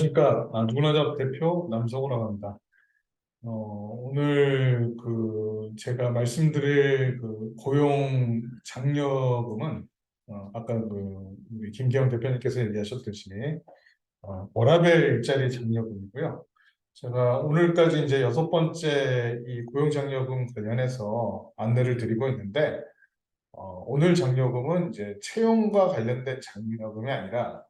안녕하십니까. 누구나 잡 대표 남성우라고 합니다. 오늘 제가 말씀드릴 고용 장려금은 아까 우리 김기영 대표님께서 얘기하셨듯이 워라밸 일자리 장려금이고요. 제가 오늘까지 이제 6번째 이 고용 장려금 관련해서 안내를 드리고 있는데 오늘 장려금은 이제 채용과 관련된 장려금이 아니라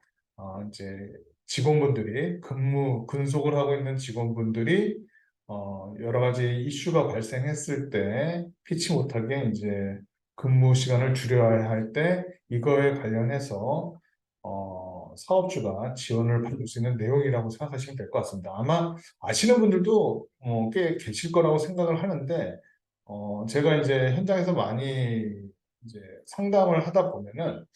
이제 직원분들이 근속을 하고 있는 직원분들이 여러 가지 이슈가 발생했을 때 피치 못하게 이제 근무 시간을 줄여야 할 때 이거에 관련해서 사업주가 지원을 받을 수 있는 내용이라고 생각하시면 될 것 같습니다. 아마 아시는 분들도 꽤 계실 거라고 생각을 하는데 제가 이제 현장에서 많이 이제 상담을 하다 보면은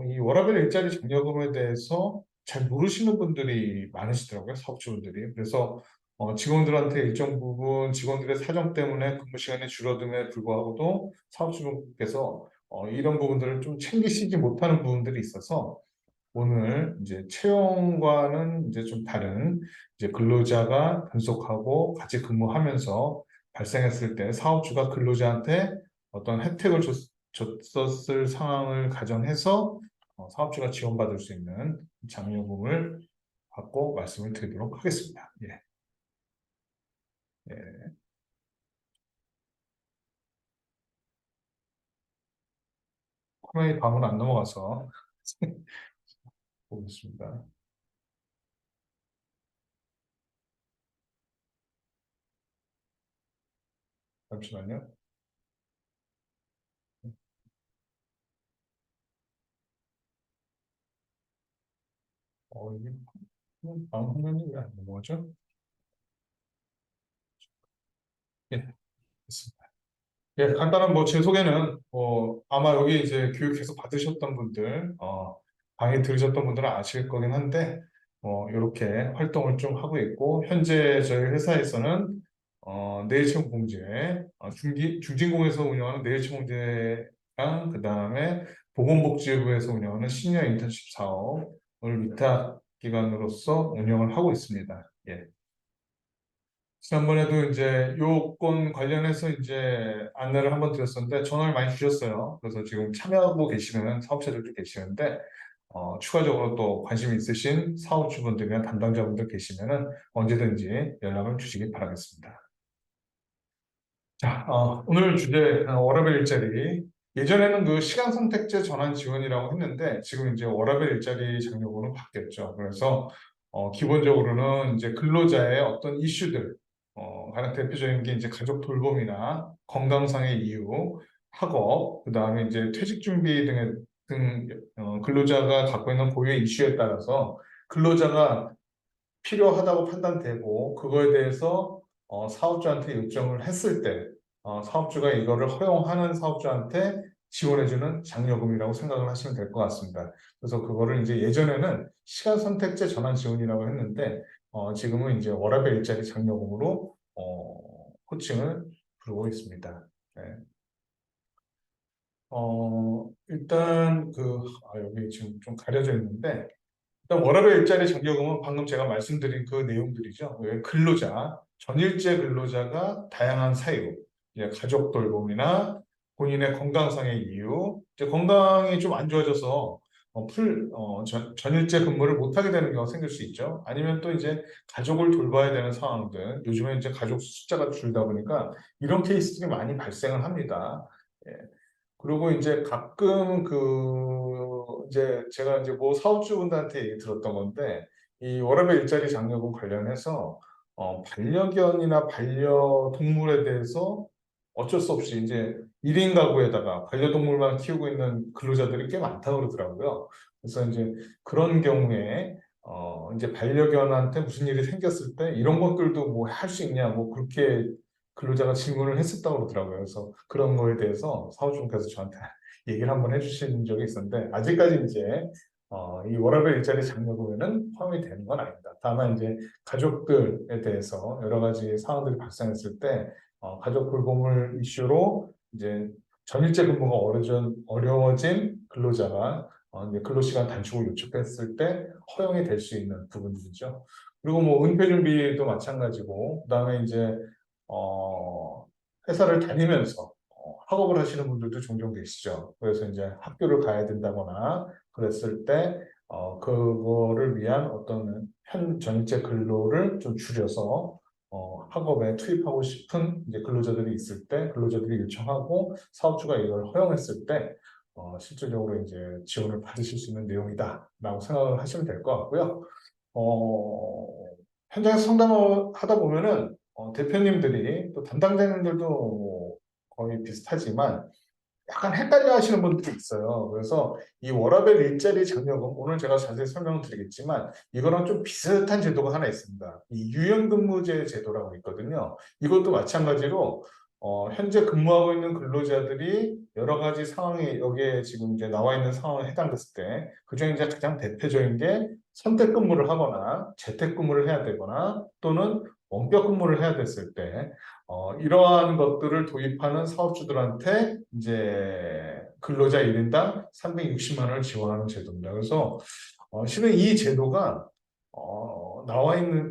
이 워라밸 일자리 장려금에 대해서 잘 모르시는 분들이 많으시더라고요, 사업주분들이. 그래서 직원들한테 일정 부분 직원들의 사정 때문에 근무 시간이 줄어듦에 불구하고도 사업주분께서 이런 부분들을 좀 챙기시지 못하는 부분들이 있어서 오늘 이제 채용과는 이제 좀 다른 이제 근로자가 근속하고 같이 근무하면서 발생했을 때 사업주가 근로자한테 어떤 혜택을 줬었을 상황을 가정해서 사업주가 지원받을 수 있는 장려금을 받고 말씀을 드리도록 하겠습니다. 예. 예. 화면이 방으로 안 넘어가서 보겠습니다. 잠시만요. 이게 방 화면이 왜 안 넘어가죠? 예, 됐습니다. 예, 간단한 제 소개는 아마 여기 이제 교육 계속 받으셨던 분들, 강의 들으셨던 분들은 아실 거긴 한데 이렇게 활동을 좀 하고 있고 현재 저희 회사에서는 내일채용공제, 중진공에서 운영하는 내일채용공제랑 그 다음에 보건복지부에서 운영하는 시니어 인턴십 사업을 위탁 기관으로서 운영을 하고 있습니다. 예. 지난번에도 이제 요건 관련해서 이제 안내를 한번 드렸었는데 전화를 많이 주셨어요. 그래서 지금 참여하고 계시는 사업자들도 계시는데 추가적으로 또 관심 있으신 사업주분들이나 담당자분들 계시면은 언제든지 연락을 주시기 바라겠습니다. 자, 오늘 주제 워라밸 일자리. 예전에는 시간 선택제 전환 지원이라고 했는데 지금 이제 워라밸 일자리 장려금으로 바뀌었죠. 그래서 기본적으로는 이제 근로자의 어떤 이슈들, 가장 대표적인 게 이제 가족 돌봄이나 건강상의 이유, 학업, 그 다음에 이제 퇴직 준비 등 근로자가 갖고 있는 고유의 이슈에 따라서 근로자가 필요하다고 판단되고 그거에 대해서 사업주한테 요청을 했을 때 사업주가 이거를 허용하는 사업주한테 지원해주는 장려금이라고 생각을 하시면 될 것 같습니다. 그래서 그거를 이제 예전에는 시간 선택제 전환 지원이라고 했는데 지금은 이제 워라밸 일자리 장려금으로 호칭을 부르고 있습니다. 네. 일단 여기 지금 좀 가려져 있는데 일단 워라밸 일자리 장려금은 방금 제가 말씀드린 그 내용들이죠. 왜 근로자, 전일제 근로자가 다양한 사유, 이제 가족 돌봄이나 본인의 건강상의 이유, 이제 건강이 좀 안 좋아져서 전일제 근무를 못하게 되는 경우가 생길 수 있죠. 아니면 또 이제 가족을 돌봐야 되는 상황들, 요즘에 이제 가족 숫자가 줄다 보니까 이런 케이스들이 많이 발생을 합니다. 예. 그리고 이제 가끔 이제 제가 이제 사업주분들한테 얘기 들었던 건데 이 워라밸 일자리 장려금 관련해서 반려견이나 반려동물에 대해서 어쩔 수 없이 이제 1인 가구에다가 반려동물만 키우고 있는 근로자들이 꽤 많다고 그러더라고요. 그래서 이제 그런 경우에 이제 반려견한테 무슨 일이 생겼을 때 이런 것들도 뭐 할 수 있냐고 그렇게 근로자가 질문을 했었다고 그러더라고요. 그래서 그런 거에 대해서 사업주분께서 저한테 얘기를 한번 해주신 적이 있었는데 아직까지 이제 이 워라밸 일자리 장려금에는 포함이 되는 건 아닙니다. 다만 이제 가족들에 대해서 여러 가지 상황들이 발생했을 때 가족 돌봄을 이슈로 이제 전일제 근무가 어려워진 근로자가 이제 근로시간 단축을 요청했을 때 허용이 될 수 있는 부분들이죠. 그리고 뭐 은퇴 준비도 마찬가지고, 그다음에 이제 회사를 다니면서 학업을 하시는 분들도 종종 계시죠. 그래서 이제 학교를 가야 된다거나 그랬을 때 그거를 위한 어떤 현 전체 근로를 좀 줄여서 학업에 투입하고 싶은 이제 근로자들이 있을 때 근로자들이 요청하고 사업주가 이걸 허용했을 때 실질적으로 이제 지원을 받으실 수 있는 내용이다라고 생각을 하시면 될 것 같고요. 어, 현장에서 상담을 하다 보면은 대표님들이 또 담당자님들도 뭐 거의 비슷하지만 약간 헷갈려 하시는 분들이 있어요. 그래서 이 워라밸 일자리 장려금, 오늘 제가 자세히 설명을 드리겠지만 이거랑 좀 비슷한 제도가 하나 있습니다. 이 유연근무제 제도라고 있거든요. 이것도 마찬가지로 현재 근무하고 있는 근로자들이 여러 가지 상황이 여기에 지금 이제 나와 있는 상황에 해당됐을 때 그중에 이제 가장 대표적인 게 선택 근무를 하거나 재택 근무를 해야 되거나 또는 원격 근무를 해야 됐을 때 이러한 것들을 도입하는 사업주들한테 이제 근로자 1인당 360만 원을 지원하는 제도입니다. 그래서 실은 이 제도가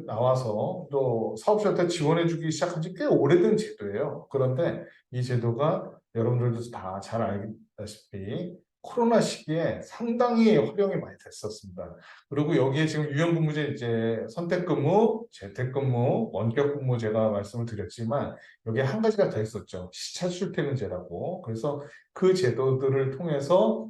나와서 또 사업주한테 지원해주기 시작한 지 꽤 오래된 제도예요. 그런데 이 제도가 여러분들도 다 잘 알다시피 코로나 시기에 상당히 활용이 많이 됐었습니다. 그리고 여기에 지금 유연근무제 이제 선택근무, 재택근무, 원격근무 제가 말씀을 드렸지만 여기에 한 가지가 더 있었죠. 시차 출퇴근제라고. 그래서 그 제도들을 통해서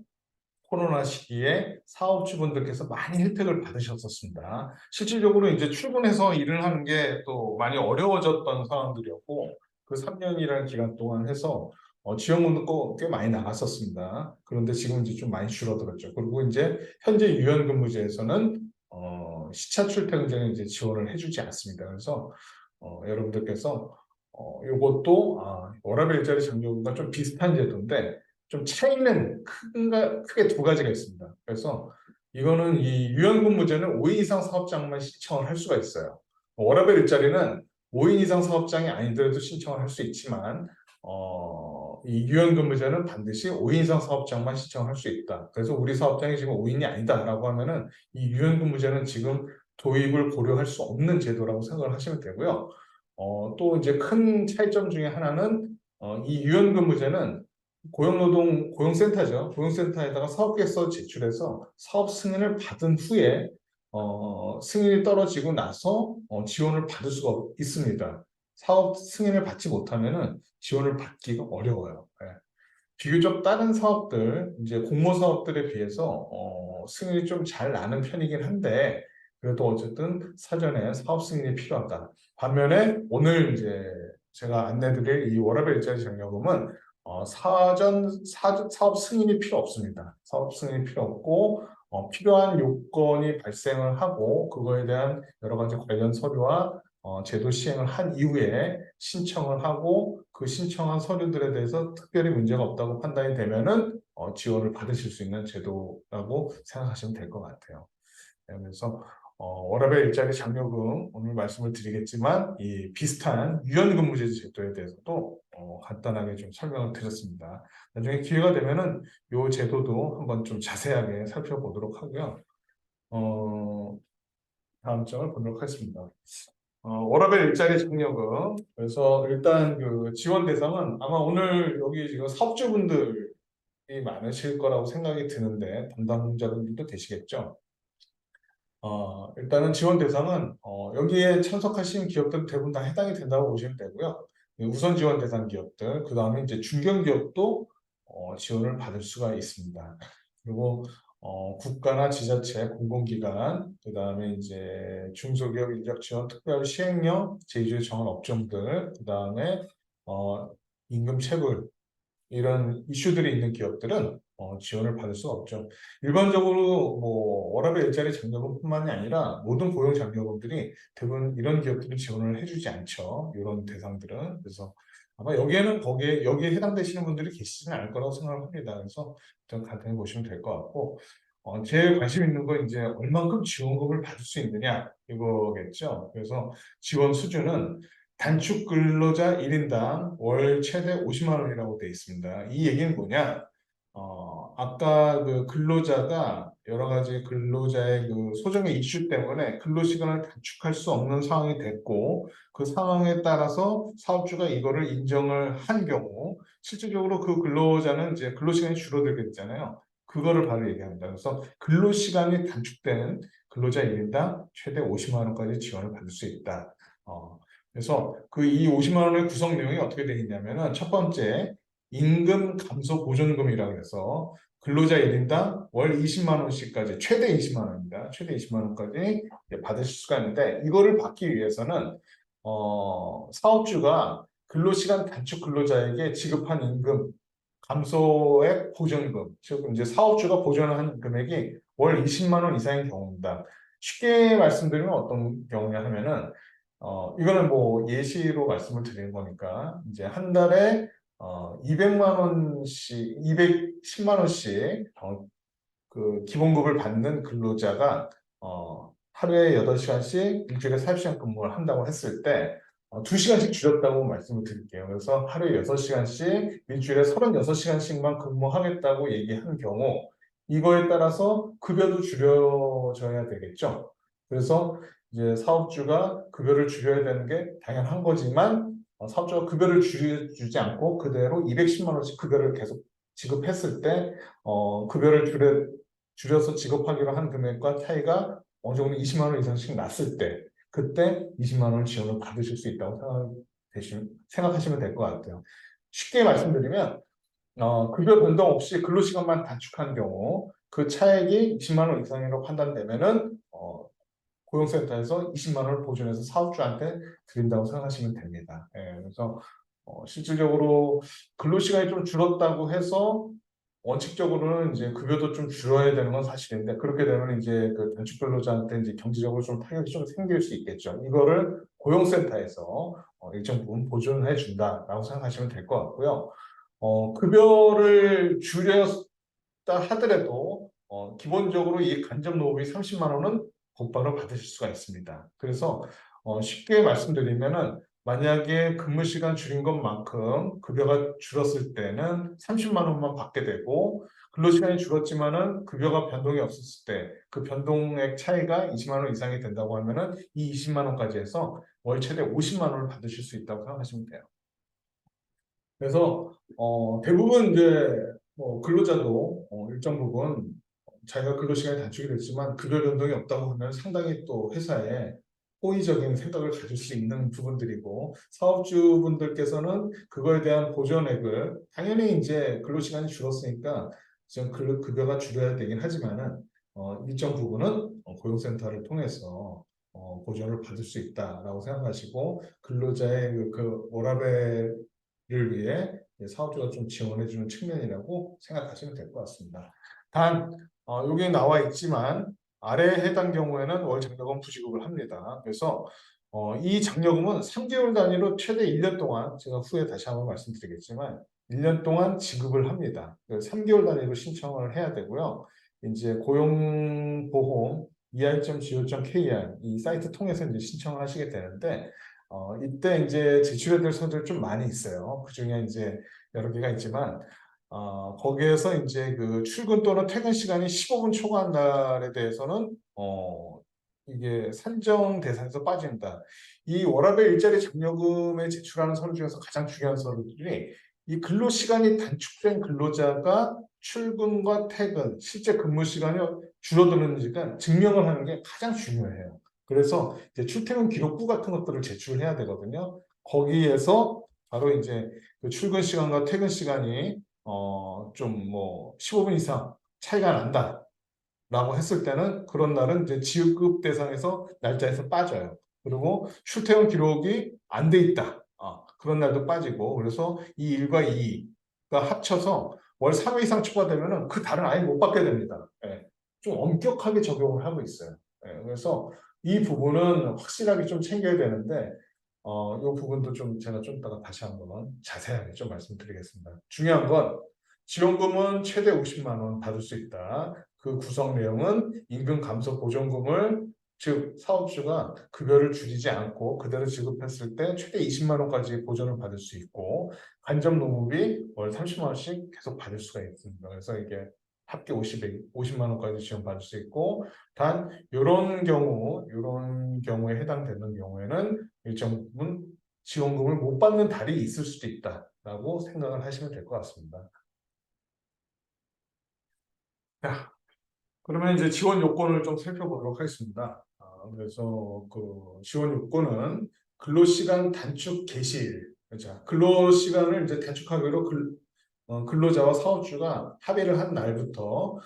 코로나 시기에 사업주분들께서 많이 혜택을 받으셨었습니다. 실질적으로 이제 출근해서 일을 하는 게 또 많이 어려워졌던 상황들이었고, 그 3년이라는 기간 동안 해서 지원금도 꽤 많이 나갔었습니다. 그런데 지금 이제 좀 많이 줄어들었죠. 그리고 이제 현재 유연근무제에서는 시차 출퇴근제는 이제 지원을 해주지 않습니다. 그래서 여러분들께서 이것도 워라밸 일자리 장려금과 좀 비슷한 제도인데 좀 차이는 크게 두 가지가 있습니다. 그래서 이거는 이 유연근무제는 5인 이상 사업장만 신청을 할 수가 있어요. 워라밸 일자리는 5인 이상 사업장이 아니더라도 신청을 할 수 있지만 이 유연근무제는 반드시 5인 이상 사업장만 신청할 수 있다. 그래서 우리 사업장이 지금 5인이 아니다라고 하면은 이 유연근무제는 지금 도입을 고려할 수 없는 제도라고 생각을 하시면 되고요. 또 이제 큰 차이점 중에 하나는 이 유연근무제는 고용센터죠. 고용센터에다가 사업계획서 제출해서 사업 승인을 받은 후에 승인이 떨어지고 나서 지원을 받을 수가 있습니다. 사업 승인을 받지 못하면은 지원을 받기가 어려워요. 예. 비교적 다른 사업들, 이제 공모 사업들에 비해서 승인이 좀 잘 나는 편이긴 한데 그래도 어쨌든 사전에 사업 승인이 필요하다. 반면에 오늘 이제 제가 안내드릴 이 워라밸 일자리 장려금은 사업 승인이 필요 없습니다. 사업 승인이 필요 없고 필요한 요건이 발생을 하고 그거에 대한 여러 가지 관련 서류와 제도 시행을 한 이후에 신청을 하고 그 신청한 서류들에 대해서 특별히 문제가 없다고 판단이 되면은 지원을 받으실 수 있는 제도라고 생각하시면 될 것 같아요. 그래서 워라밸 일자리 장려금 오늘 말씀을 드리겠지만 이 비슷한 유연근무제 제도에 대해서도 간단하게 좀 설명을 드렸습니다. 나중에 기회가 되면은 이 제도도 한번 좀 자세하게 살펴보도록 하고요. 다음 장을 보도록 하겠습니다. 워라밸 일자리 장려금. 그래서 일단 그 지원 대상은 아마 오늘 여기 지금 사업주분들이 많으실 거라고 생각이 드는데 담당자분들도 되시겠죠. 일단은 지원 대상은 여기에 참석하신 기업들 대부분 다 해당이 된다고 보시면 되고요. 우선 지원 대상 기업들, 그 다음에 이제 중견기업도 지원을 받을 수가 있습니다. 그리고 국가나 지자체, 공공기관, 그 다음에 이제 중소기업 인력 지원 특별 시행령, 제휴 정한 업종들, 그 다음에 임금 체불 이런 이슈들이 있는 기업들은 지원을 받을 수가 없죠. 일반적으로 뭐 워라밸 일자리 장려금뿐만이 아니라 모든 고용 장려금들이 대부분 이런 기업들이 지원을 해주지 않죠. 이런 대상들은. 그래서 아마 여기에 해당되시는 분들이 계시지는 않을 거라고 생각을 합니다. 그래서 좀 간단히 보시면 될 것 같고 제일 관심 있는 건 이제 얼만큼 지원금을 받을 수 있느냐 이거겠죠. 그래서 지원 수준은 단축 근로자 1인당 월 최대 50만 원이라고 되어 있습니다. 이 얘기는 뭐냐? 아까 그 근로자가 여러 가지 근로자의 그 소정의 이슈 때문에 근로시간을 단축할 수 없는 상황이 됐고, 그 상황에 따라서 사업주가 이거를 인정을 한 경우, 실질적으로 그 근로자는 이제 근로시간이 줄어들게 되잖아요. 그거를 바로 얘기합니다. 그래서 근로시간이 단축되는 근로자 1인당 최대 50만 원까지 지원을 받을 수 있다. 그래서 그 이 50만 원의 구성 내용이 어떻게 되어 있냐면은 첫 번째, 임금 감소 보존금이라고 해서 근로자 1인당 월 20만 원씩까지 최대 20만 원입니다. 최대 20만 원까지 받으실 수가 있는데, 이거를 받기 위해서는 사업주가 근로시간 단축 근로자에게 지급한 임금 감소액 보존금, 즉 이제 사업주가 보존한 금액이 월 20만 원 이상인 경우입니다. 쉽게 말씀드리면 어떤 경우냐 하면은 이거는 뭐 예시로 말씀을 드리는 거니까, 이제 한 달에 200만 원씩, 210만 원씩 그 기본급을 받는 근로자가 하루에 8시간씩 일주일에 40시간 근무를 한다고 했을 때 2시간씩 줄였다고 말씀을 드릴게요. 그래서 하루에 6시간씩 일주일에 36시간씩만 근무하겠다고 얘기한 경우, 이거에 따라서 급여도 줄여져야 되겠죠. 그래서 이제 사업주가 급여를 줄여야 되는 게 당연한 거지만, 사업주가 급여를 줄여주지 않고 그대로 210만 원씩 급여를 계속 지급했을 때 급여를 줄여서 지급하기로 한 금액과 차이가 어느 정도 20만 원 이상씩 났을 때, 그때 20만 원 지원을 받으실 수 있다고 생각하시면 될 것 같아요. 쉽게 말씀드리면 급여 변동 없이 근로시간만 단축한 경우 그 차액이 20만 원 이상이라고 판단되면은 고용센터에서 20만 원을 보존해서 사업주한테 드린다고 생각하시면 됩니다. 그래서 실질적으로 근로시간이 좀 줄었다고 해서 원칙적으로는 이제 급여도 좀 줄어야 되는 건 사실인데, 그렇게 되면 이제 그 단축 근로자한테 이제 경제적으로 좀 타격이 좀 생길 수 있겠죠. 이거를 고용센터에서 일정 부분 보존해 준다라고 생각하시면 될 것 같고요. 급여를 줄였다 하더라도 기본적으로 이 간접 노업이 30만 원은 곧바로 받으실 수가 있습니다. 그래서 쉽게 말씀드리면은, 만약에 근무 시간 줄인 것만큼 급여가 줄었을 때는 30만 원만 받게 되고, 근로 시간이 줄었지만은 급여가 변동이 없었을 때 그 변동액 차이가 20만 원 이상이 된다고 하면은 이 20만 원까지 해서 월 최대 50만 원을 받으실 수 있다고 생각하시면 돼요. 그래서 대부분 이제 근로자도 일정 부분 자기가 근로 시간이 단축이 됐지만 급여 변동이 없다고 하면 상당히 또 회사에 호의적인 생각을 가질 수 있는 부분들이고, 사업주분들께서는 그거에 대한 보전액을 당연히 이제 근로 시간이 줄었으니까 좀 급여가 줄여야 되긴 하지만은 일정 부분은 고용센터를 통해서 보전을 받을 수 있다라고 생각하시고, 근로자의 그 워라밸을 위해 사업주가 좀 지원해주는 측면이라고 생각하시면 될 것 같습니다. 단 여기 나와 있지만 아래에 해당 경우에는 월 장려금 부지급을 합니다. 그래서 이 장려금은 3개월 단위로 최대 1년 동안, 제가 후에 다시 한번 말씀드리겠지만 1년 동안 지급을 합니다. 3개월 단위로 신청을 해야 되고요. 이제 고용보험 er.go.kr 이 사이트 통해서 이제 신청을 하시게 되는데, 이때 이제 제출해야 될 서류들이 좀 많이 있어요. 그 중에 이제 여러 개가 있지만, 거기에서 이제 그 출근 또는 퇴근 시간이 15분 초과한 날에 대해서는 이게 산정 대상에서 빠진다. 이 워라밸 일자리 장려금에 제출하는 서류 중에서 가장 중요한 서류들이 이 근로 시간이 단축된 근로자가 출근과 퇴근, 실제 근무 시간이 줄어드는지가 증명을 하는 게 가장 중요해요. 그래서 이제 출퇴근 기록부 같은 것들을 제출해야 되거든요. 거기에서 바로 이제 그 출근 시간과 퇴근 시간이 좀 뭐 15분 이상 차이가 난다라고 했을 때는 그런 날은 이제 지급 대상에서 날짜에서 빠져요. 그리고 출퇴근 기록이 안 돼 있다. 그런 날도 빠지고, 그래서 이 1과 2가 합쳐서 월 3회 이상 초과되면은 그 달은 아예 못 받게 됩니다. 좀 엄격하게 적용을 하고 있어요. 그래서 이 부분은 확실하게 좀 챙겨야 되는데, 이 부분도 좀 제가 좀 이따가 다시 한번 자세하게 좀 말씀드리겠습니다. 중요한 건 지원금은 최대 50만 원 받을 수 있다. 그 구성 내용은 임금 감소 보전금을 즉 사업주가 급여를 줄이지 않고 그대로 지급했을 때 최대 20만 원까지 보전을 받을 수 있고 간접 노무비 월 30만 원씩 계속 받을 수가 있습니다. 그래서 이게 합계 50만 원까지 지원받을 수 있고 단 이런 경우에 해당되는 경우에는 일정 부분 지원금을 못 받는 달이 있을 수도 있다라고 생각을 하시면 될 것 같습니다. 자, 그러면 이제 지원 요건을 좀 살펴보도록 하겠습니다. 그래서 그 지원 요건은 근로시간 단축 개시일. 자, 근로시간을 이제 단축하기로 근로자와 사업주가 합의를 한 날부터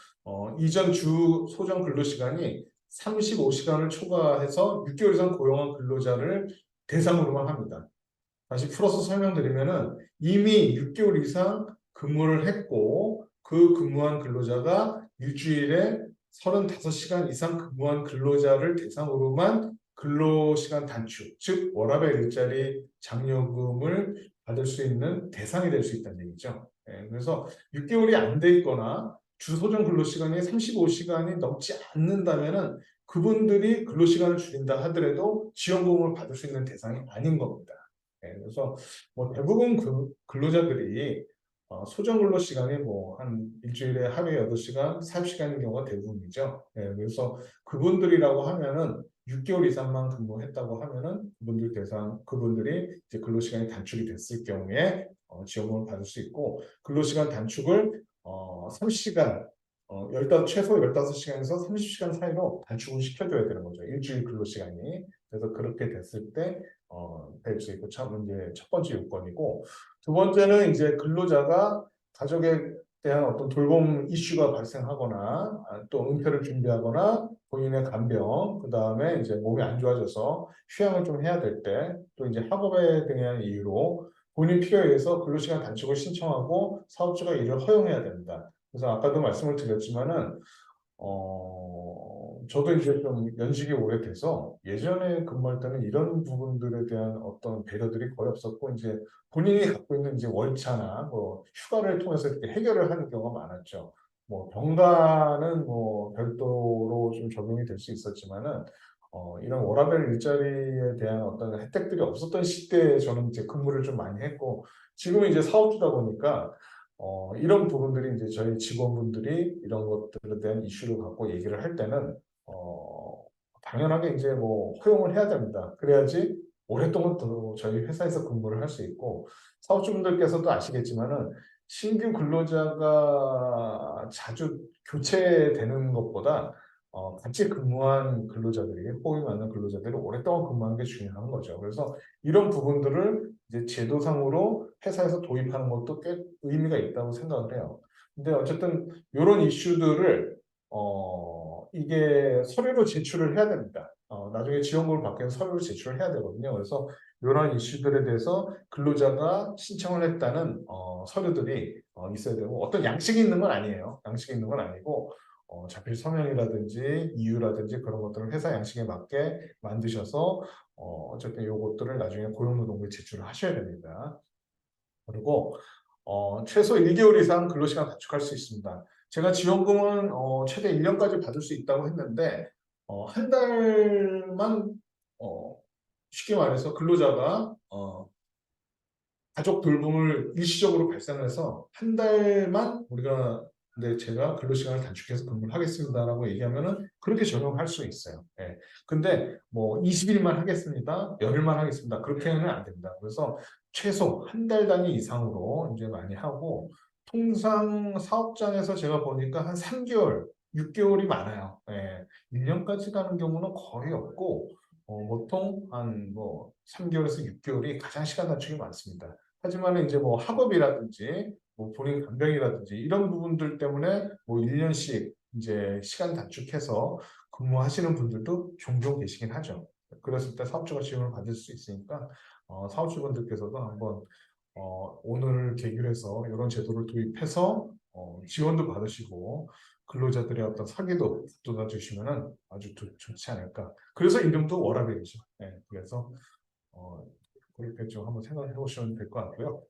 이전 주 소정 근로시간이 35시간을 초과해서 6개월 이상 고용한 근로자를 대상으로만 합니다. 다시 풀어서 설명드리면은 이미 6개월 이상 근무를 했고 그 근무한 근로자가 일주일에 35시간 이상 근무한 근로자를 대상으로만 근로시간 단축, 즉 워라밸 일자리 장려금을 받을 수 있는 대상이 될 수 있다는 얘기죠. 그래서 6개월이 안 돼 있거나 주소정 근로시간이 35시간이 넘지 않는다면은 그분들이 근로시간을 줄인다 하더라도 지원금을 받을 수 있는 대상이 아닌 겁니다. 그래서 뭐 대부분 근로자들이 소정 근로 시간이 뭐 한 일주일에 하루에 8시간, 40시간인 경우가 대부분이죠. 그래서 그분들이라고 하면은 6개월 이상만 근무했다고 하면은 그분들이 이제 근로 시간이 단축이 됐을 경우에 지원금을 받을 수 있고 근로 시간 단축을 30시간 최소 15시간에서 30시간 사이로 단축을 시켜줘야 되는 거죠. 일주일 근로 시간이. 그래서 그렇게 됐을 때 될 수 있고 참 이제 첫 번째 요건이고 두 번째는 이제 근로자가 가족에 대한 어떤 돌봄 이슈가 발생하거나 또 은퇴를 준비하거나 본인의 간병 그 다음에 이제 몸이 안 좋아져서 휴양을 좀 해야 될 때 또 이제 학업에 대한 이유로 본인 필요에 의해서 근로시간 단축을 신청하고 사업주가 이를 허용해야 됩니다. 그래서 아까도 말씀을 드렸지만은 저도 이제 좀 연식이 오래돼서 예전에 근무할 때는 이런 부분들에 대한 어떤 배려들이 거의 없었고, 이제 본인이 갖고 있는 이제 월차나 뭐 휴가를 통해서 이렇게 해결을 하는 경우가 많았죠. 뭐 병가는 뭐 별도로 좀 적용이 될 수 있었지만은, 이런 워라밸 일자리에 대한 어떤 혜택들이 없었던 시대에 저는 이제 근무를 좀 많이 했고, 지금은 이제 사업주다 보니까 이런 부분들이 이제 저희 직원분들이 이런 것들에 대한 이슈를 갖고 얘기를 할 때는 당연하게 이제 뭐 허용을 해야 됩니다. 그래야지 오랫동안 더 저희 회사에서 근무를 할 수 있고 사업주분들께서도 아시겠지만은 신규 근로자가 자주 교체되는 것보다 같이 근무한 근로자들이 호흡이 맞는 근로자들이 오랫동안 근무하는 게 중요한 거죠. 그래서 이런 부분들을 이제 제도상으로 회사에서 도입하는 것도 꽤 의미가 있다고 생각을 해요. 근데 어쨌든 이런 이슈들을 이게 서류로 제출을 해야 됩니다. 나중에 지원금을 받기 위해서 서류를 제출을 해야 되거든요. 그래서 이런 이슈들에 대해서 근로자가 신청을 했다는 서류들이 있어야 되고 어떤 양식이 있는 건 아니에요. 양식이 있는 건 아니고 자필 서명이라든지 이유라든지 그런 것들을 회사 양식에 맞게 만드셔서 어쨌든 이것들을 나중에 고용노동부에 제출을 하셔야 됩니다. 그리고 최소 1개월 이상 근로시간 단축할 수 있습니다. 제가 지원금은 최대 1년까지 받을 수 있다고 했는데 한 달만 쉽게 말해서 근로자가 가족 돌봄을 일시적으로 발생해서 한 달만 우리가 근데 제가 근로시간을 단축해서 근무를 하겠습니다라고 얘기하면은 그렇게 적용할 수 있어요. 예. 근데 뭐 20일만 하겠습니다. 열흘만 하겠습니다. 그렇게는 안 됩니다. 그래서 최소 한 달 단위 이상으로 이제 많이 하고 통상 사업장에서 제가 보니까 한 3개월, 6개월이 많아요. 예. 1년까지 가는 경우는 거의 없고 보통 한 뭐 3개월에서 6개월이 가장 시간 단축이 많습니다. 하지만 이제 뭐 학업이라든지 뭐 본인 간병이라든지 이런 부분들 때문에 뭐 1년씩 이제 시간 단축해서 근무하시는 분들도 종종 계시긴 하죠. 그랬을 때 사업주가 지원을 받을 수 있으니까 사업주분들께서도 한번 오늘 계기로 해서 이런 제도를 도입해서 지원도 받으시고 근로자들의 어떤 사기도 북돋아 주시면은 아주 좋지 않을까. 그래서 이름도 워라밸이죠. 네, 그래서 어, 그렇게 좀 한번 생각해 보시면 될 것 같고요.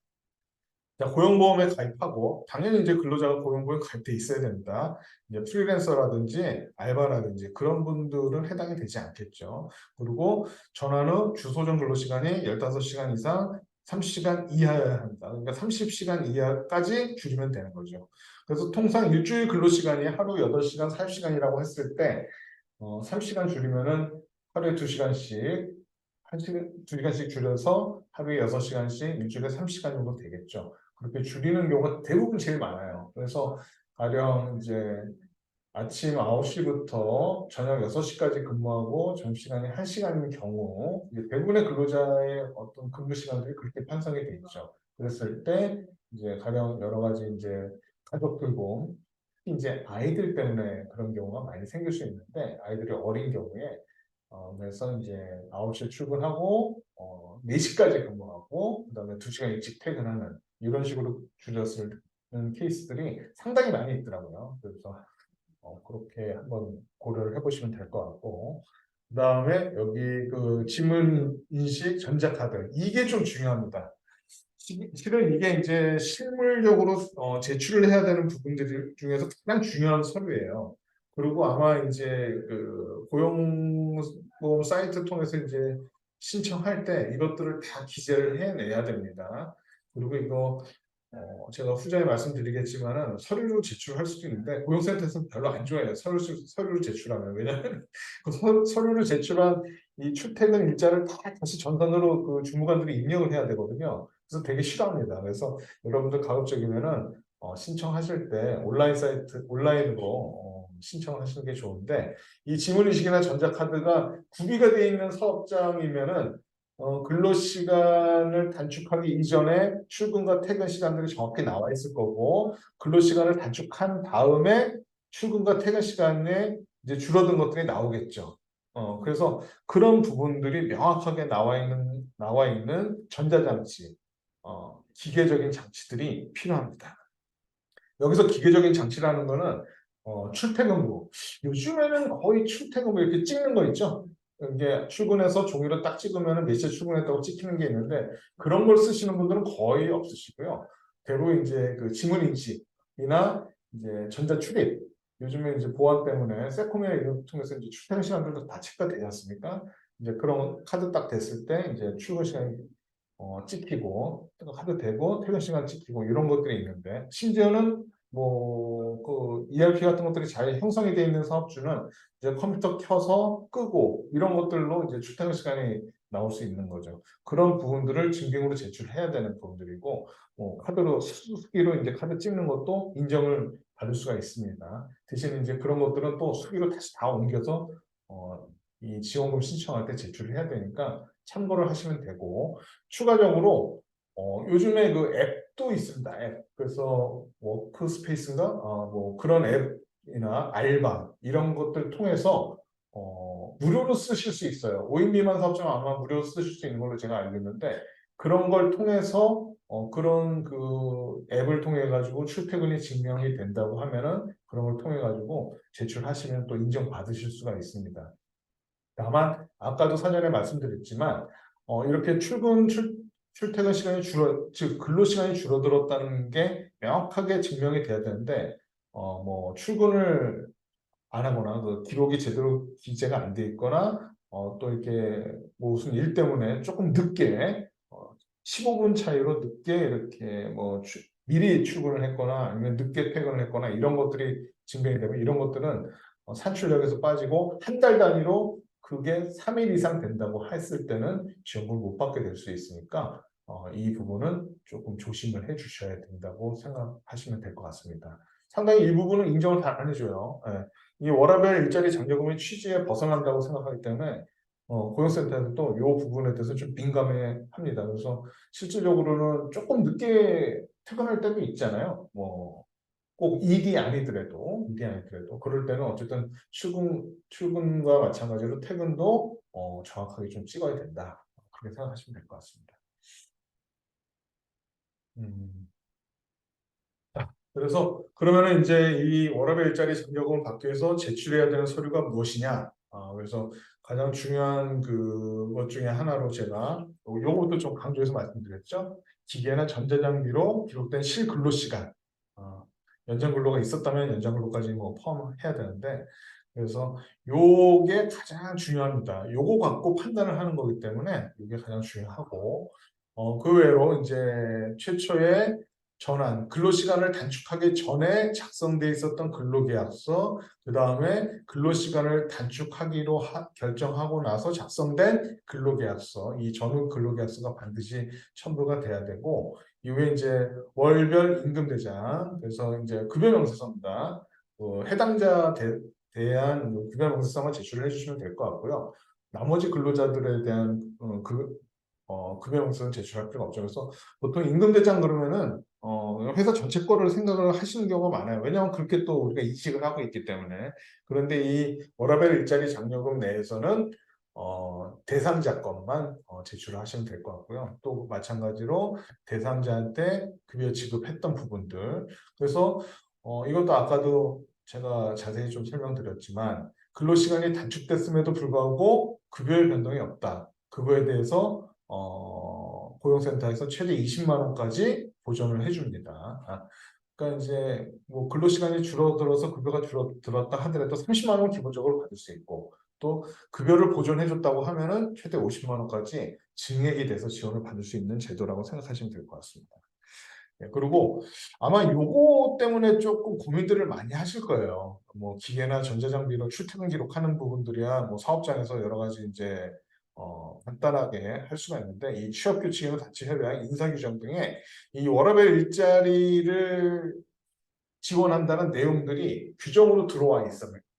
자, 고용보험에 가입하고 당연히 이제 근로자가 고용보험에 가입돼 있어야 됩니다. 이제 프리랜서라든지 알바라든지 그런 분들은 해당이 되지 않겠죠. 그리고 전환 후 주소정 근로시간이 15시간 이상 30시간 이하여야 한다. 그러니까 30시간 이하까지 줄이면 되는 거죠. 그래서 통상 일주일 근로시간이 하루 8시간, 40시간이라고 했을 때 30시간 줄이면은 하루에 2시간씩 2시간씩 줄여서 하루에 6시간씩 일주일에 30시간 정도 되겠죠. 그렇게 줄이는 경우가 대부분 제일 많아요. 그래서 가령 이제 아침 9시부터 저녁 6시까지 근무하고 점심시간이 1시간인 경우 이제 대부분의 근로자의 어떤 근무 시간들이 그렇게 편성이 돼 있죠. 그랬을 때 이제 가령 여러 가지 이제 가족 돌봄, 특히 이제 아이들 때문에 그런 경우가 많이 생길 수 있는데 아이들이 어린 경우에 그래서 이제 9시에 출근하고 4시까지 근무하고 그다음에 2시간 일찍 퇴근하는 이런 식으로 줄였을 케이스들이 상당히 많이 있더라고요. 그래서 그렇게 한번 고려를 해보시면 될 것 같고 그다음에 여기 그 지문 인식 전자카드 이게 좀 중요합니다. 실은 이게 이제 실물적으로 제출을 해야 되는 부분들 중에서 가장 중요한 서류예요. 그리고 아마 이제 그 고용보험 사이트 통해서 이제 신청할 때 이것들을 다 기재를 해내야 됩니다. 그리고 이거 제가 후자에 말씀드리겠지만은 서류로 제출할 수도 있는데 고용센터에서는 별로 안 좋아해요. 서류로 제출하면 왜냐하면 그 서류를 제출한 이 출퇴근 일자를 다 다시 전산으로 그 주무관들이 입력을 해야 되거든요. 그래서 되게 싫어합니다. 그래서 여러분들 가급적이면은 신청하실 때 온라인 사이트 온라인으로 신청하시는 게 좋은데 이 지문인식이나 전자카드가 구비가 되어 있는 사업장이면은 근로시간을 단축하기 이전에 출근과 퇴근 시간들이 정확히 나와 있을 거고, 근로시간을 단축한 다음에 출근과 퇴근 시간에 이제 줄어든 것들이 나오겠죠. 그래서 그런 부분들이 명확하게 나와 있는 전자장치, 기계적인 장치들이 필요합니다. 여기서 기계적인 장치라는 거는 출퇴근부. 요즘에는 거의 출퇴근부 이렇게 찍는 거 있죠? 이게 출근해서 종이로 딱 찍으면 몇 시에 출근했다고 찍히는 게 있는데 그런 걸 쓰시는 분들은 거의 없으시고요. 대부분 이제 그 지문 인식이나 이제 전자 출입. 요즘에 이제 보안 때문에 세코메 이런 걸 통해서 이제 출퇴근 시간들도 다 체크가 되지 않습니까? 이제 그런 카드 딱 됐을 때 이제 출근 시간이 찍히고 카드 대고 퇴근 시간 찍히고 이런 것들이 있는데 심지어는 뭐 그 ERP 같은 것들이 잘 형성이 되어 있는 사업주는 이제 컴퓨터 켜서 끄고 이런 것들로 이제 출퇴근 시간이 나올 수 있는 거죠. 그런 부분들을 증빙으로 제출해야 되는 부분들이고 카드로 수기로 이제 카드 찍는 것도 인정을 받을 수가 있습니다. 대신 이제 그런 것들은 또 수기로 다시 다 옮겨서 이 지원금 신청할 때 제출을 해야 되니까 참고를 하시면 되고 추가적으로 요즘에 그 앱도 있습니다. 앱. 그래서 워크스페이스인가? 뭐 그런 앱이나 알바 이런 것들 통해서 무료로 쓰실 수 있어요. 5인 미만 사업자는 아마 무료로 쓰실 수 있는 걸로 제가 알고 있는데 그런 걸 통해서 그런 그 앱을 통해 가지고 출퇴근이 증명이 된다고 하면은 그런 걸 통해 가지고 제출하시면 또 인정받으실 수가 있습니다. 다만 아까도 사전에 말씀드렸지만 이렇게 출퇴근 시간이 즉 근로 시간이 줄어들었다는 게 명확하게 증명이 돼야 되는데 뭐 출근을 안 하거나 그 기록이 제대로 기재가 안 돼 있거나 또 이렇게 뭐 무슨 일 때문에 조금 늦게 15분 차이로 늦게 이렇게 뭐 미리 출근을 했거나 아니면 늦게 퇴근을 했거나 이런 것들이 증명이 되면 이런 것들은 산출력에서 빠지고 한 달 단위로 그게 3일 이상 된다고 했을 때는 지원금을 못 받게 될 수 있으니까 이 부분은 조금 조심을 해 주셔야 된다고 생각하시면 될 것 같습니다. 상당히 일부분은 인정을 다 안 해줘요. 예. 이 워라밸 일자리 장려금의 취지에 벗어난다고 생각하기 때문에 고용센터에서 또 이 부분에 대해서 좀 민감해 합니다. 그래서 실질적으로는 조금 늦게 퇴근할 때도 있잖아요. 뭐 꼭 일이 아니더라도 그럴 때는 어쨌든 출근과 마찬가지로 퇴근도 정확하게 좀 찍어야 된다. 그렇게 생각하시면 될 것 같습니다. 음. 그래서 그러면은 이제 이 워라밸 일자리 장려금을 받기 위해서 제출해야 되는 서류가 무엇이냐? 그래서 가장 중요한 그 그것 중에 하나로 제가 요것도 좀 강조해서 말씀드렸죠. 기계나 전자장비로 기록된 실근로시간, 연장 근로가 있었다면 연장 근로까지 뭐 포함해야 되는데, 그래서 요게 가장 중요합니다. 요거 갖고 판단을 하는 거기 때문에 이게 가장 중요하고, 그 외로 이제 최초의 전환, 근로시간을 단축하기 전에 작성돼 있었던 근로계약서, 그 다음에 근로시간을 단축하기로 결정하고 나서 작성된 근로계약서, 이 전후 근로계약서가 반드시 첨부가 돼야 되고, 이후에 이제 월별 임금대장, 그래서 이제 급여명세서입니다. 해당자 대한 급여명세서만 제출을 해주시면 될 것 같고요. 나머지 근로자들에 대한 급여명세서는 제출할 필요가 없죠. 그래서 보통 임금대장 그러면은 회사 전체 거를 생각을 하시는 경우가 많아요. 왜냐하면 그렇게 또 우리가 인식을 하고 있기 때문에. 그런데 이 워라밸 일자리 장려금 내에서는 대상자 것만 제출을 하시면 될 것 같고요. 또 마찬가지로 대상자한테 급여 지급했던 부분들. 그래서 이것도 아까도 제가 자세히 좀 설명드렸지만 근로시간이 단축됐음에도 불구하고 급여의 변동이 없다. 그거에 대해서 고용센터에서 최대 20만 원까지 보전을 해줍니다. 그러니까 이제 뭐 근로시간이 줄어들어서 급여가 줄어들었다 하더라도 30만 원 기본적으로 받을 수 있고, 또 급여를 보존해줬다고 하면은 최대 50만 원까지 증액이 돼서 지원을 받을 수 있는 제도라고 생각하시면 될 것 같습니다. 그리고 아마 요거 때문에 조금 고민들을 많이 하실 거예요. 뭐 기계나 전자장비로 출퇴근 기록하는 부분들이야 뭐 사업장에서 여러 가지 이제 간단하게 할 수가 있는데, 이 취업규칙이나 단체협약, 인사규정 등의 이 워라밸 일자리를 지원한다는 내용들이 규정으로 들어와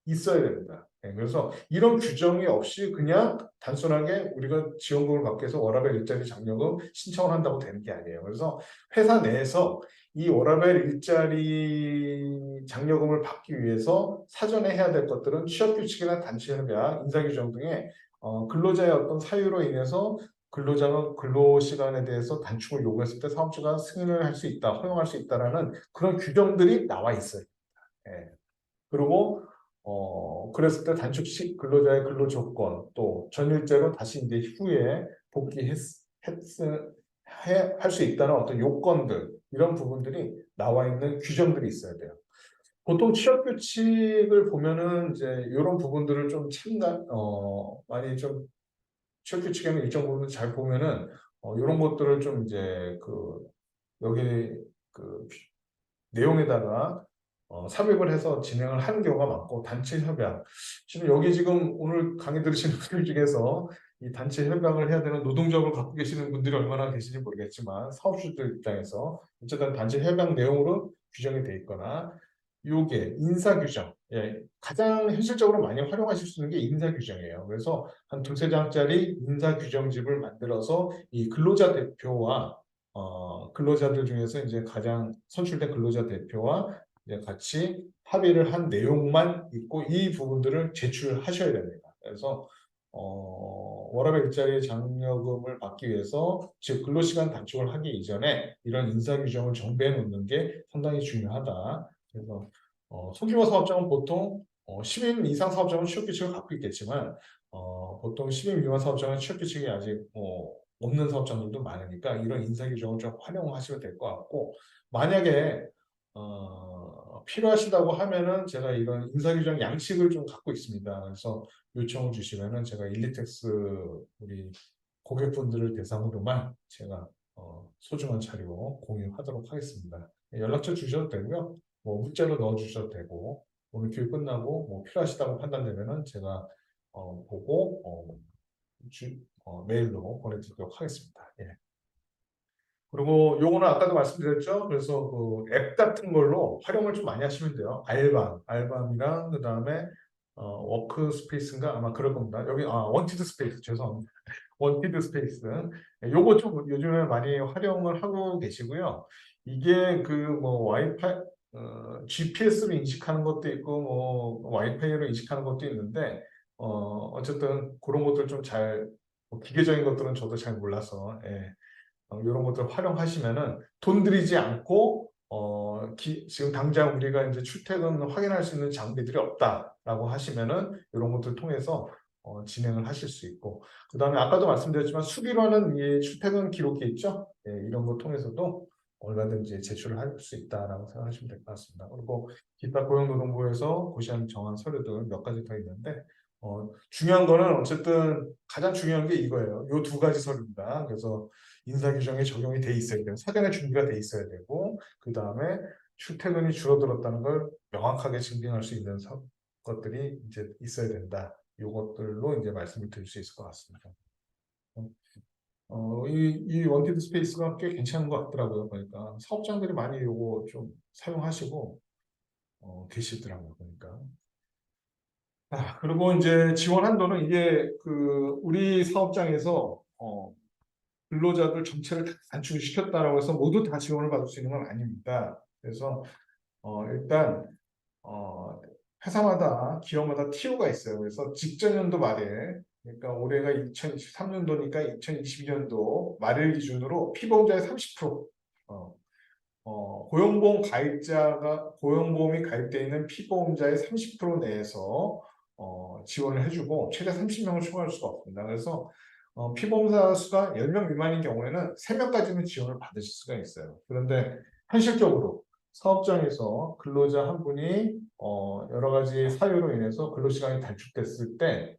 있어야 됩니다. 그래서 이런 규정이 없이 그냥 단순하게 우리가 지원금을 받기 위해서 워라밸 일자리 장려금 신청을 한다고 되는 게 아니에요. 그래서 회사 내에서 이 워라밸 일자리 장려금을 받기 위해서 사전에 해야 될 것들은 취업규칙이나 단체협약, 인사규정 등의 근로자의 어떤 사유로 인해서 근로자가 근로시간에 대해서 단축을 요구했을 때 사업주가 승인을 할 수 있다, 허용할 수 있다라는 그런 규정들이 나와 있어요. 예. 그리고 그랬을 때 단축식 근로자의 근로 조건, 또 전일제로 다시 이제 후에 할 수 있다는 어떤 요건들, 이런 부분들이 나와 있는 규정들이 있어야 돼요. 보통 취업 규칙을 보면은 이제 이런 부분들을 좀 많이 좀 취업 규칙에는 일정 부분 잘 보면은 이런 것들을 좀 이제 여기 그 내용에다가 삽입을 해서 진행을 하는 경우가 많고, 단체 협약, 지금 오늘 강의 들으시는 분들 중에서 이 단체 협약을 해야 되는 노동조합을 갖고 계시는 분들이 얼마나 계신지 모르겠지만, 사업주들 입장에서 어쨌든 단체 협약 내용으로 규정이 돼 있거나, 요게 인사규정, 예, 가장 현실적으로 많이 활용하실 수 있는 게 인사규정이에요. 그래서 한 두세 장짜리 인사규정집을 만들어서 이 근로자 대표와 근로자들 중에서 이제 가장 선출된 근로자 대표와 이제 같이 합의를 한 내용만 있고, 이 부분들을 제출하셔야 됩니다. 그래서 워라밸 일자리 장려금을 받기 위해서, 즉 근로시간 단축을 하기 이전에 이런 인사규정을 정비해 놓는 게 상당히 중요하다. 그래서 소규모 사업장은 보통 10인 이상 사업장은 취업규칙을 갖고 있겠지만, 보통 10인 미만 사업장은 취업규칙이 아직 없는 사업장들도 많으니까 이런 인사규정을 좀 활용하시면 될 것 같고, 만약에 필요하시다고 하면은 제가 이런 인사규정 양식을 좀 갖고 있습니다. 그래서 요청을 주시면은 제가 일리텍스 우리 고객분들을 대상으로만 제가 소중한 자료 공유하도록 하겠습니다. 연락처 주셔도 되고요. 뭐 문자로 넣어 주셔도 되고, 오늘 교육 끝나고 뭐 필요하시다고 판단되면은 제가 보고 메일로 보내드리도록 하겠습니다. 예. 그리고 요거는 아까도 말씀드렸죠. 그래서 그 앱 같은 걸로 활용을 좀 많이 하시면 돼요. 알밤이랑 그 다음에 워크 스페이스인가 아마 그럴 겁니다. 여기 원티드 스페이스, 죄송합니다. 원티드 스페이스. 요거 좀 요즘에 많이 활용을 하고 계시고요. 이게 그 뭐 와이파이 GPS로 인식하는 것도 있고 뭐 와이파이로 인식하는 것도 있는데, 어쨌든 그런 것들 좀 뭐 기계적인 것들은 저도 잘 몰라서, 예. 이런 것들 활용하시면은 돈 들이지 않고 지금 당장 우리가 이제 출퇴근 확인할 수 있는 장비들이 없다라고 하시면은 이런 것들 통해서 진행을 하실 수 있고, 그 다음에 아까도 말씀드렸지만 수기로는 이 출퇴근 기록기 있죠? 예, 이런 거 통해서도 얼마든지 제출을 할 수 있다라고 생각하시면 될 것 같습니다. 그리고 기타 고용노동부에서 고시한 정한 서류들 몇 가지 더 있는데, 중요한 거는 어쨌든 가장 중요한 게 이거예요. 요 두 가지 서류입니다. 그래서 인사규정에 적용이 돼 있어야 돼요. 사전에 준비가 돼 있어야 되고, 그 다음에 출퇴근이 줄어들었다는 걸 명확하게 증빙할 수 있는 것들이 이제 있어야 된다. 이것들로 이제 말씀을 드릴 수 있을 것 같습니다. 이 원티드 스페이스가 꽤 괜찮은 것 같더라고요. 보니까 사업장들이 많이 이거 좀 사용하시고 계시더라고요. 보니까. 그리고 이제 지원 한도는 이게 그 우리 사업장에서 근로자들 전체를 다 단축을 시켰다라고 해서 모두 다 지원을 받을 수 있는 건 아닙니다. 그래서 일단 회사마다 기업마다 TO가 있어요. 그래서 직전 연도 말에, 그러니까 올해가 2023년도니까 2022년도 말일 기준으로 피보험자의 30%, 고용보험이 가입되어 있는 피보험자의 30% 내에서 지원을 해주고 최대 30명을 초과할 수가 없습니다. 그래서 피보험사 수가 10명 미만인 경우에는 3명까지는 지원을 받으실 수가 있어요. 그런데 현실적으로 사업장에서 근로자 한 분이 여러 가지 사유로 인해서 근로시간이 단축됐을 때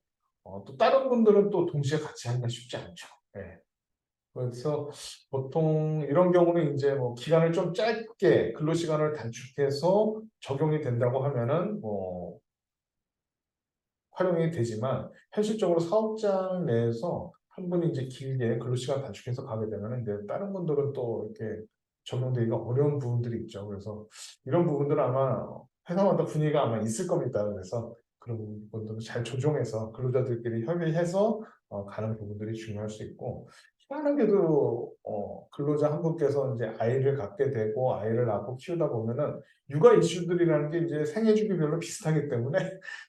또 다른 분들은 또 동시에 같이 하기가 쉽지 않죠. 네. 그래서 보통 이런 경우는 이제 뭐 기간을 좀 짧게 근로시간을 단축해서 적용이 된다고 하면은 뭐 활용이 되지만 현실적으로 사업장 내에서 한 분이 이제 길게 근로시간 단축해서 가게 되면 이제 다른 분들은 또 이렇게 적용되기가 어려운 부분들이 있죠. 그래서 이런 부분들은 아마 회사마다 분위기가 아마 있을 겁니다. 그래서 그런 부분들을 잘 조정해서 근로자들끼리 협의해서 가는 부분들이 중요할 수 있고, 희한하게도 근로자 한 분께서 이제 아이를 갖게 되고 아이를 낳고 키우다 보면은 육아 이슈들이라는 게 이제 생애 주기별로 비슷하기 때문에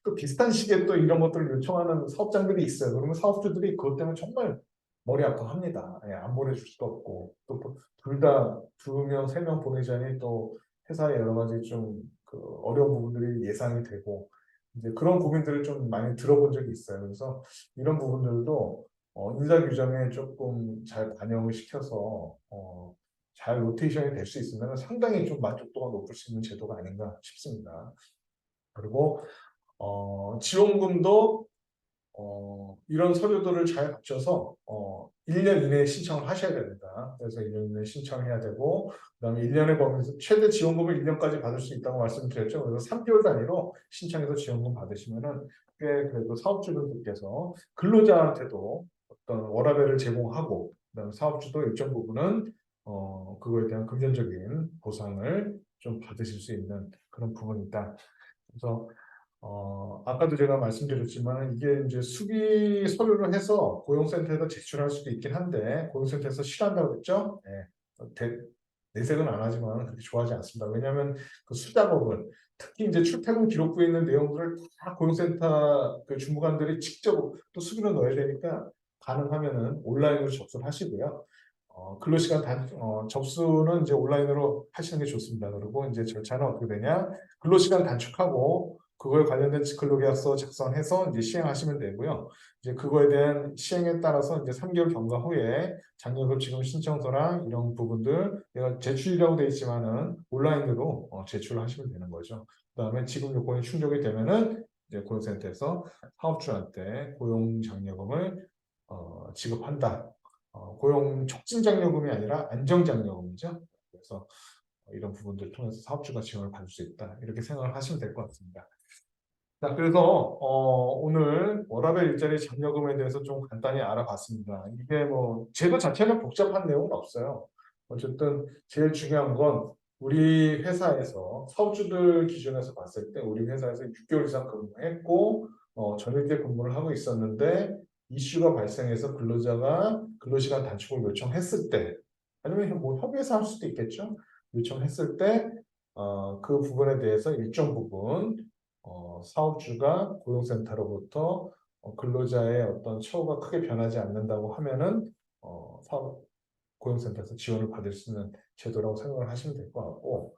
또 비슷한 시기에 또 이런 것들을 요청하는 사업장들이 있어요. 그러면 사업주들이 그것 때문에 정말 머리 아파합니다. 예, 안 보내줄 수도 없고 또 둘 다 2명, 3명 보내자니 또 회사에 여러 가지 좀 그 어려운 부분들이 예상이 되고 이제 그런 고민들을 좀 많이 들어본 적이 있어요. 그래서 이런 부분들도 인사 규정에 조금 잘 반영을 시켜서 잘 로테이션이 될 수 있으면 상당히 좀 만족도가 높을 수 있는 제도가 아닌가 싶습니다. 그리고 지원금도 이런 서류들을 잘 갖춰서 1년 이내에 신청을 하셔야 됩니다. 그래서 1년 이내에 신청해야 되고, 그다음에 1년의 범위에서 최대 지원금을 1년까지 받을 수 있다고 말씀드렸죠. 그래서 3개월 단위로 신청해서 지원금 받으시면은 꽤 그래도 사업주분들께서 근로자한테도 어떤 워라밸을 제공하고, 그다음에 사업주도 일정 부분은 그거에 대한 금전적인 보상을 좀 받으실 수 있는 그런 부분이다. 그래서 아까도 제가 말씀드렸지만 이게 이제 수기 서류를 해서 고용센터에다 제출할 수도 있긴 한데 고용센터에서 싫어한다고 그랬죠? 네. 내색은 안 하지만 그렇게 좋아하지 않습니다. 왜냐하면 그 수작업은 특히 이제 출퇴근 기록부에 있는 내용들을 다 고용센터 그 주무관들이 직접 또 수기로 넣어야 되니까 가능하면은 온라인으로 접수를 하시고요. 근로시간 접수는 이제 온라인으로 하시는 게 좋습니다. 그리고 이제 절차는 어떻게 되냐? 근로시간 단축하고 그거에 관련된 근로계약서 작성해서 이제 시행하시면 되고요. 이제 그거에 대한 시행에 따라서 이제 3개월 경과 후에 장려금 지급 신청서랑 이런 부분들 내가 제출이라고 되어 있지만은 온라인으로 제출을 하시면 되는 거죠. 그다음에 지급 요건이 충족이 되면은 이제 고용센터에서 사업주한테 고용 장려금을 지급한다. 고용 촉진장려금이 아니라 안정장려금이죠. 그래서 이런 부분들을 통해서 사업주가 지원을 받을 수 있다. 이렇게 생각을 하시면 될 것 같습니다. 자, 그래서 오늘 워라밸 일자리 장려금에 대해서 좀 간단히 알아봤습니다. 이게 뭐 제도 자체는 복잡한 내용은 없어요. 어쨌든 제일 중요한 건 우리 회사에서 사업주들 기준에서 봤을 때 우리 회사에서 6개월 이상 근무했고 전일제 근무를 하고 있었는데 이슈가 발생해서 근로자가 근로시간 단축을 요청했을 때 아니면 뭐 협의해서 할 수도 있겠죠. 요청했을 때 그 부분에 대해서 일정 부분 사업주가 고용센터로부터 근로자의 어떤 처우가 크게 변하지 않는다고 하면은 고용센터에서 지원을 받을 수 있는 제도라고 생각을 하시면 될 것 같고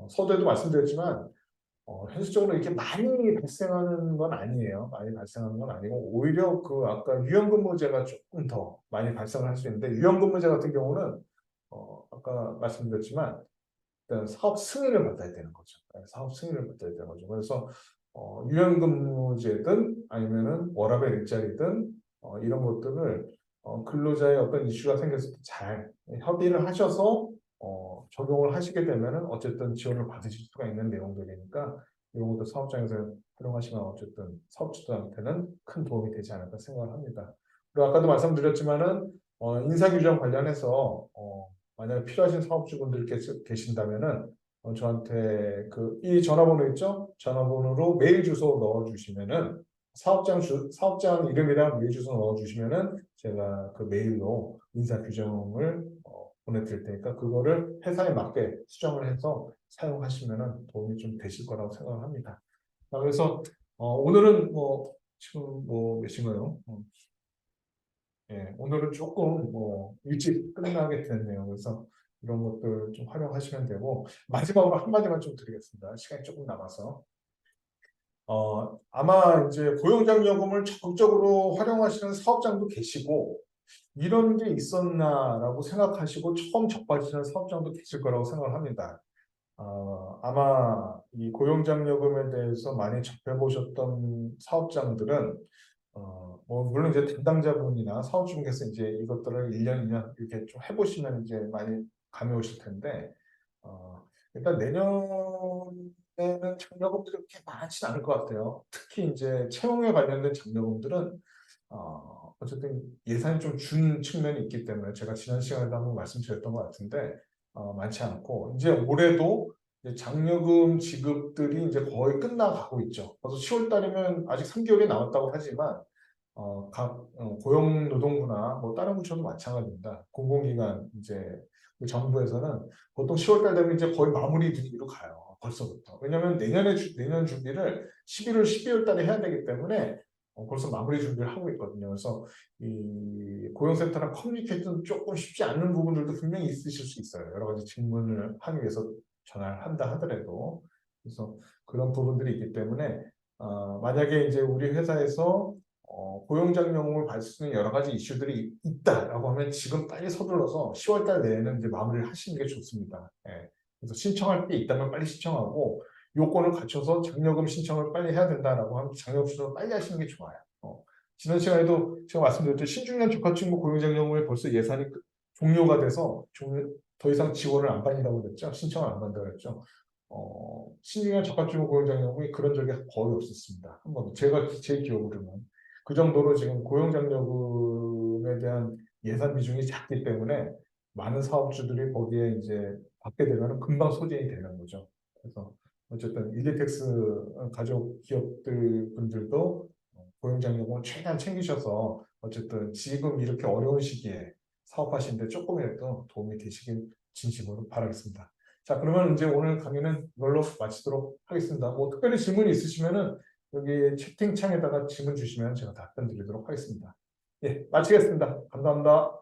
서두에도 말씀드렸지만 현실적으로 이렇게 많이 발생하는 건 아니에요. 많이 발생하는 건 아니고 오히려 그 아까 유연근무제가 조금 더 많이 발생을 할 수 있는데 유연근무제 같은 경우는 아까 말씀드렸지만 일단 사업 승인을 받아야 되는 거죠. 사업 승인을 받아야 되는 거죠. 그래서 유연근무제든 아니면은 워라밸 일자리든 이런 것들을 근로자의 어떤 이슈가 생겼을 때 잘 협의를 하셔서 적용을 하시게 되면은 어쨌든 지원을 받으실 수가 있는 내용들이니까 이런 것도 사업장에서 활용하시면 어쨌든 사업주들한테는 큰 도움이 되지 않을까 생각을 합니다. 그리고 아까도 말씀드렸지만은 인사규정 관련해서 만약에 필요하신 사업주분들 계신다면은 저한테 이 전화번호 있죠? 전화번호로 메일 주소 넣어주시면은 사업장 이름이랑 메일 주소 넣어주시면은 제가 그 메일로 인사 규정을 보내드릴 테니까 그거를 회사에 맞게 수정을 해서 사용하시면은 도움이 좀 되실 거라고 생각합니다. 그래서 오늘은 지금 몇 시인가요? 예, 오늘은 조금 일찍 끝나게 됐네요. 그래서 이런 것들 좀 활용하시면 되고 마지막으로 한마디만 좀 드리겠습니다. 시간이 조금 남아서. 아마 이제 고용장려금을 적극적으로 활용하시는 사업장도 계시고 이런 게 있었나라고 생각하시고 처음 접하시는 사업장도 계실 거라고 생각을 합니다. 아마 이 고용장려금에 대해서 많이 접해보셨던 사업장들은 물론 이제 담당자분이나 사업주분께서 이제 이것들을 1년, 2년 이렇게 좀 해보시면 이제 많이 감이 오실 텐데, 일단 내년에는 장려금들이 그렇게 많지는 않을 것 같아요. 특히 이제 채용에 관련된 장려금들은, 어쨌든 예산이 좀 준 측면이 있기 때문에 제가 지난 시간에도 한번 말씀드렸던 것 같은데, 많지 않고, 이제 올해도 이제 장려금 지급들이 이제 거의 끝나가고 있죠. 그래서 10월 달이면 아직 3개월이 남았다고 하지만 각 고용노동부나 뭐 다른 부처도 마찬가지입니다. 공공기관 이제 그 정부에서는 보통 10월 달 되면 이제 거의 마무리 분위기로 가요. 벌써부터. 왜냐하면 내년 준비를 11월, 12월 달에 해야 되기 때문에 벌써 마무리 준비를 하고 있거든요. 그래서 이 고용센터랑 커뮤니케이션 조금 쉽지 않은 부분들도 분명히 있으실 수 있어요. 여러 가지 질문을 하기 위해서 전화를 한다 하더라도. 그래서 그런 부분들이 있기 때문에 만약에 이제 우리 회사에서 고용장려금을 받을 수 있는 여러 가지 이슈들이 있다라고 하면 지금 빨리 서둘러서 10월 달 내에는 이제 마무리를 하시는 게 좋습니다. 예. 그래서 신청할 게 있다면 빨리 신청하고 요건을 갖춰서 장려금 신청을 빨리 해야 된다라고 하면 장려금 신청을 빨리 하시는 게 좋아요. 지난 시간에도 제가 말씀드렸죠. 신중년 적합직무 고용장려금에 벌써 예산이 종료가 돼서 더 이상 지원을 안 받는다고 그랬죠. 신청을 안 받는다고 그랬죠. 신중년 적합직무 고용장려금이 그런 적이 거의 없었습니다. 한번 제가 제 기억으로는 그 정도로 지금 고용장려금에 대한 예산 비중이 작기 때문에 많은 사업주들이 거기에 이제 받게 되면 금방 소진이 되는 거죠. 그래서 어쨌든 일리텍스 가족 기업들 분들도 고용장려금을 최대한 챙기셔서 어쨌든 지금 이렇게 어려운 시기에 사업하시는데 조금이라도 도움이 되시길 진심으로 바라겠습니다. 자, 그러면 이제 오늘 강의는 이걸로 마치도록 하겠습니다. 뭐 특별히 질문이 있으시면은 여기 채팅창에다가 질문 주시면 제가 답변 드리도록 하겠습니다. 예, 마치겠습니다. 감사합니다.